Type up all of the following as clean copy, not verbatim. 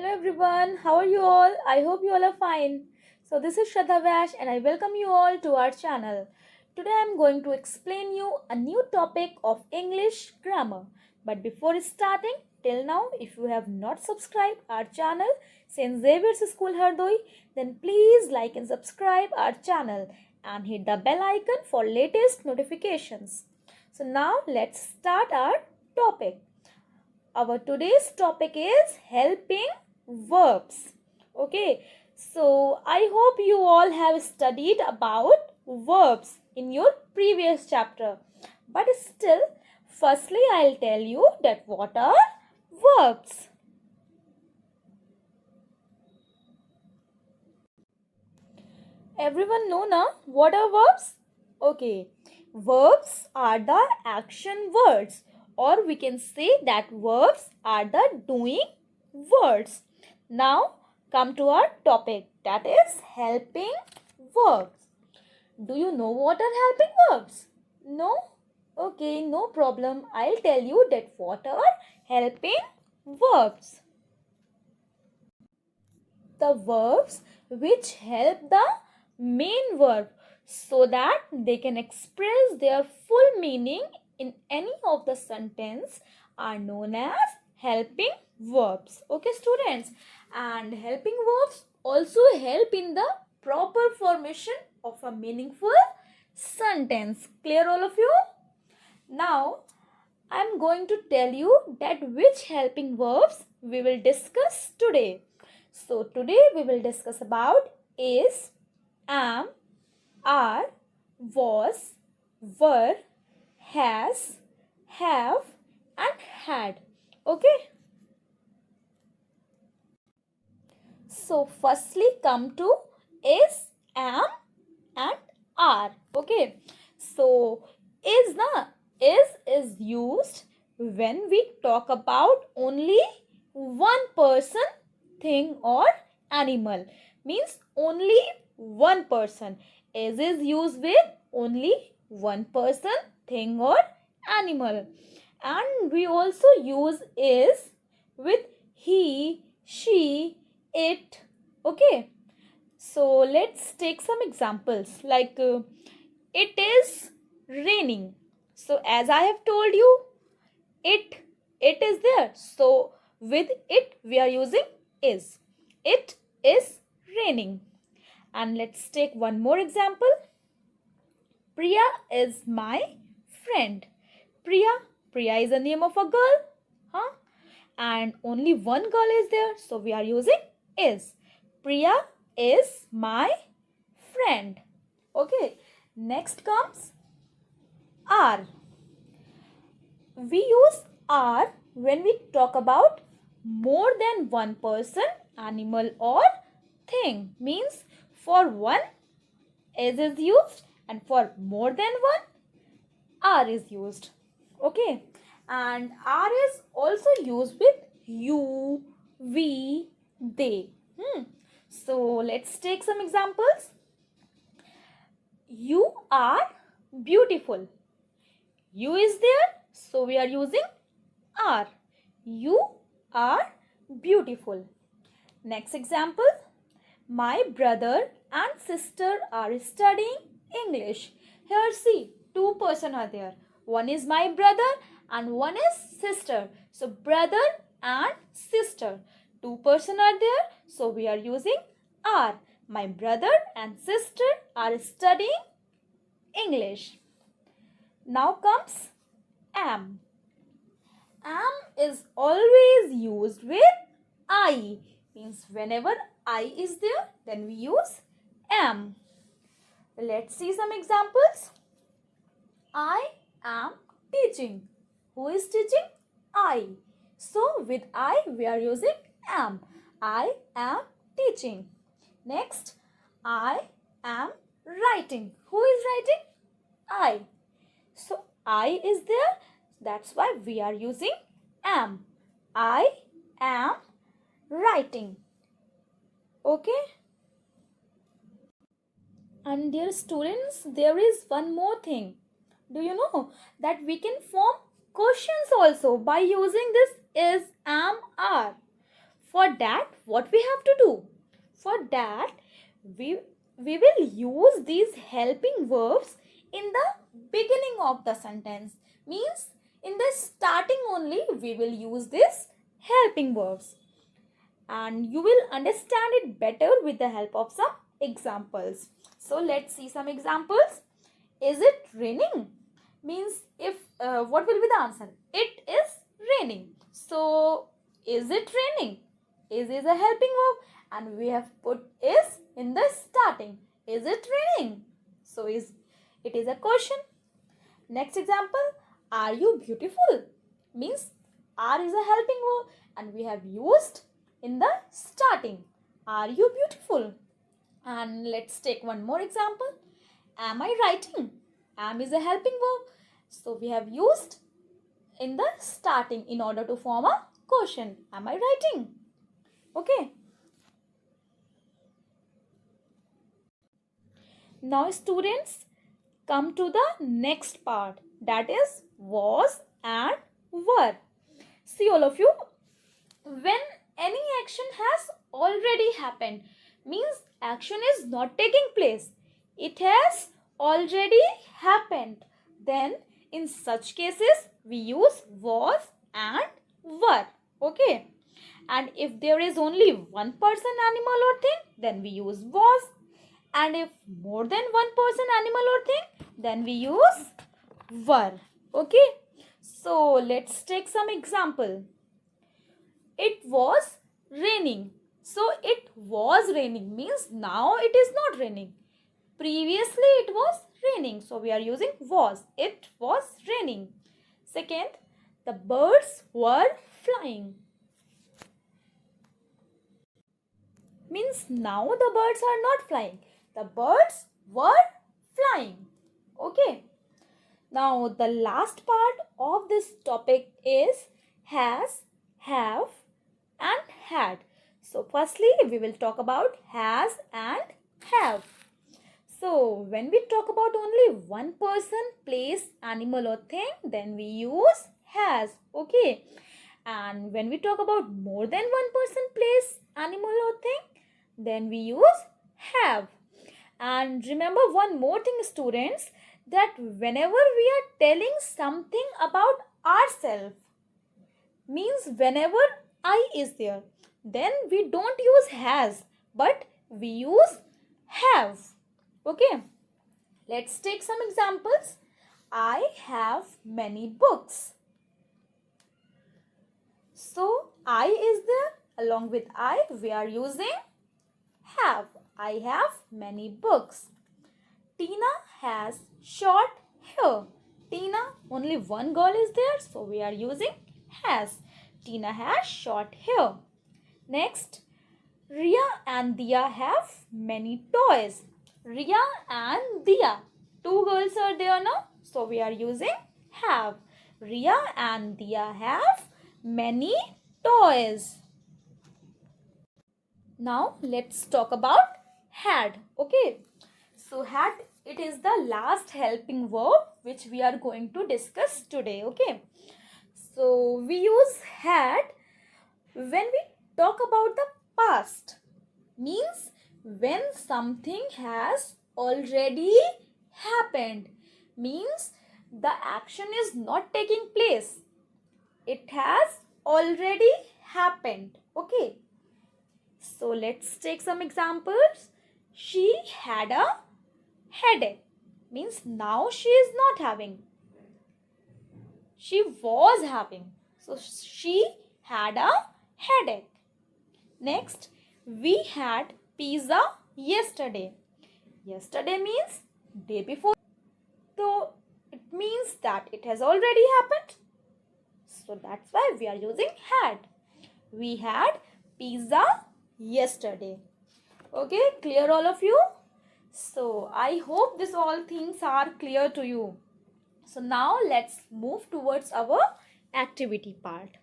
Hello everyone, how are you all? I hope you all are fine. So this is Shraddha Vash and I welcome you all to our channel. Today I am going to explain you a new topic of English grammar. But before starting, till now if you have not subscribed our channel St. Xavier's School Hardoi, then please like and subscribe our channel and hit the bell icon for latest notifications. So now let's start our topic. Our today's topic is helping verbs. Okay, so I hope you all have studied about verbs in your previous chapter. But still, firstly I'll tell you that what are verbs. Everyone know na what are verbs? Okay, verbs are the action words, or we can say that verbs are the doing words. Now come to our topic, that is helping verbs. Do you know what are helping verbs? No? Okay, no problem. I'll tell you that what are helping verbs. The verbs which help the main verb so that they can express their full meaning in any of the sentence are known as helping verbs. Okay students, and helping verbs also help in the proper formation of a meaningful sentence. Clear all of you? Now I am going to tell you that which helping verbs we will discuss today. So today we will discuss about is, am, are, was, were, has, have and had. Okay. So firstly come to is, am and are. Okay. So is used when we talk about only one person, thing or animal. Means only one person. Is used with only one person, thing or animal. And we also use is with he, she, it. Okay. So let's take some examples like it is raining. So as I have told you, it is there. So with it we are using is. It is raining. And let's take one more example. Priya is my friend. Priya is the name of a girl. Huh? And only one girl is there. So we are using is. Priya is my friend. Okay. Next comes are. We use are when we talk about more than one person, animal or thing. Means for one is used and for more than one are is used. Okay. And are is also used with you, we, they. So let's take some examples. You are beautiful. You is there, so we are using are. You are beautiful. Next example. My brother and sister are studying English. Here see, two person are there. One is my brother and one is sister. So brother and sister. Two person are there, so we are using are. My brother and sister are studying English. Now comes am. Am is always used with I. Means whenever I is there, then we use am. Let's see some examples. I am teaching. Who is teaching? I. So with I we are using am. I am teaching. Next, I am writing. Who is writing? I. So I is there. That's why we are using am. I am writing. Okay. And dear students, there is one more thing. Do you know that we can form questions also by using this is, am, are. For that, what we have to do? For that, we will use these helping verbs in the beginning of the sentence. Means in the starting only we will use this helping verbs. And you will understand it better with the help of some examples. So let's see some examples. Is it raining? Means if what will be the answer? It is raining. So is it raining? Is a helping verb and we have put is in the starting. Is it raining? So it is a question. Next example, are you beautiful? Means are is a helping verb and we have used in the starting. Are you beautiful? And let's take one more example. Am I writing? Am is a helping verb. So we have used in the starting in order to form a question. Am I writing? Okay. Now students, come to the next part, that is was and were. See all of you, when any action has already happened, means action is not taking place, it has already happened, then in such cases we use was and were. Okay. And if there is only one person, animal or thing, then we use was. And if more than one person, animal or thing, then we use were. Okay. So let's take some example. It was raining. So it was raining means now it is not raining. Previously it was raining. So we are using was. It was raining. Second, the birds were flying. Means now the birds are not flying. The birds were flying. Okay. Now the last part of this topic is has, have and had. So firstly we will talk about has and have. So when we talk about only one person, place, animal or thing, then we use has. Okay. And when we talk about more than one person, place, animal or thing, then we use have. And remember one more thing students, that whenever we are telling something about ourselves, means whenever I is there, then we don't use has but we use have. Okay, let's take some examples. I have many books. So I is there, along with I we are using have. I have many books. Tina has short hair. Tina, only one girl is there, so we are using has. Tina has short hair. Next, Ria and Dia have many toys. Ria and Dia, two girls are there now, so we are using have. Ria and Dia have many toys. Now let's talk about had. Okay, so had, it is the last helping verb which we are going to discuss today. Okay, so we use had when we talk about the past, means when something has already happened, means the action is not taking place, it has already happened. Okay, so let's take some examples. She had a headache, means now she is not having, she was having, so she had a headache. Next, we had pizza yesterday. Yesterday means day before, so it means that it has already happened, so that's why we are using had. We had pizza yesterday. Okay, clear all of you? So I hope this all things are clear to you. So now let's move towards our activity part.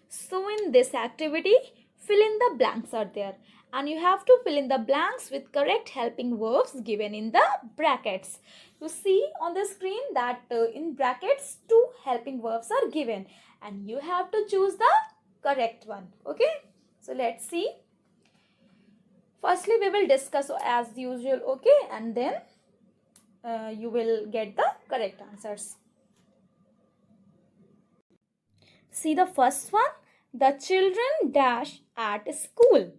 So in this activity, fill in the blanks are there, and you have to fill in the blanks with correct helping verbs given in the brackets. You see on the screen that in brackets 2 helping verbs are given and you have to choose the correct one. Okay. So let's see. Firstly, we will discuss as usual, okay, and then you will get the correct answers. See the first one. The children dash at school.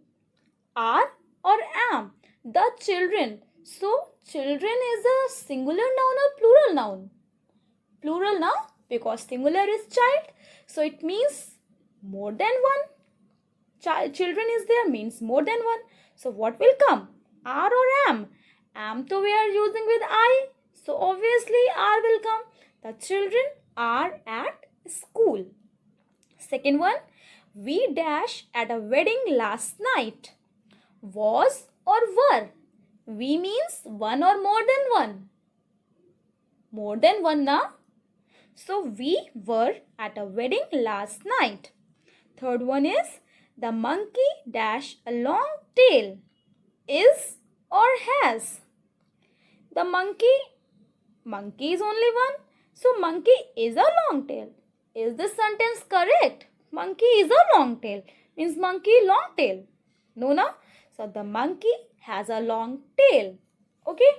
Are or am. The children. So children is a singular noun or plural noun? Plural noun because singular is child. So it means more than one. Children is there means more than one. So what will come? Are or am? Am to we are using with I. So obviously are will come. The children are at school. Second one. We dash at a wedding last night. Was or were? We means one or more than one. More than one now. So we were at a wedding last night. Third one is the monkey dash a long tail. Is or has? The monkey is only one. So monkey is a long tail. Is this sentence correct? Monkey is a long tail. Means monkey long tail. No, no. So the monkey has a long tail. Okay.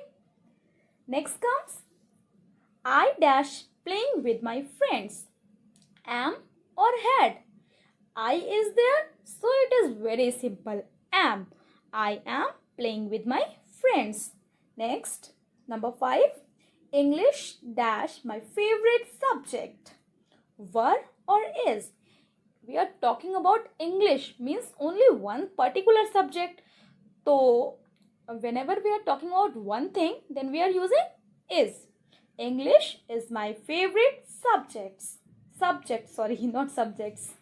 Next comes I dash playing with my friends. Am or had? I is there. So it is very simple. Am. I am playing with my friends. Next. Number 5. English dash my favorite subject. Were or is? We are talking about English means only one particular subject. So whenever we are talking about one thing, then we are using is. English is my favorite subjects. Subjects, sorry, not subjects.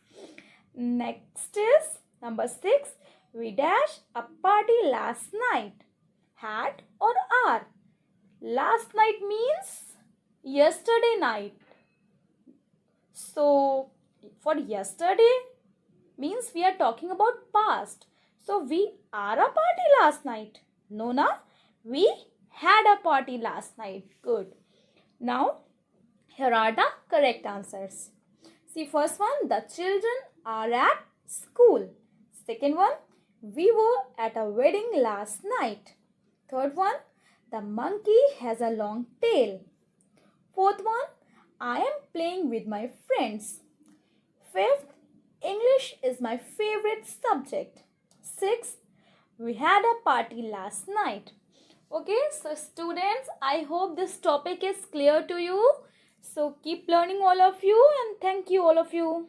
Next is number 6. We dash a party last night. Had or are? Last night means yesterday night. So for yesterday means we are talking about past. So we are a party last night. No, na? We had a party last night. Good. Now here are the correct answers. See, first one, the children are at school. Second one, we were at a wedding last night. Third one, the monkey has a long tail. Fourth one, I am playing with my friends. Fifth, English is my favorite subject. Sixth, we had a party last night. Okay, so students, I hope this topic is clear to you. So keep learning all of you and thank you all of you.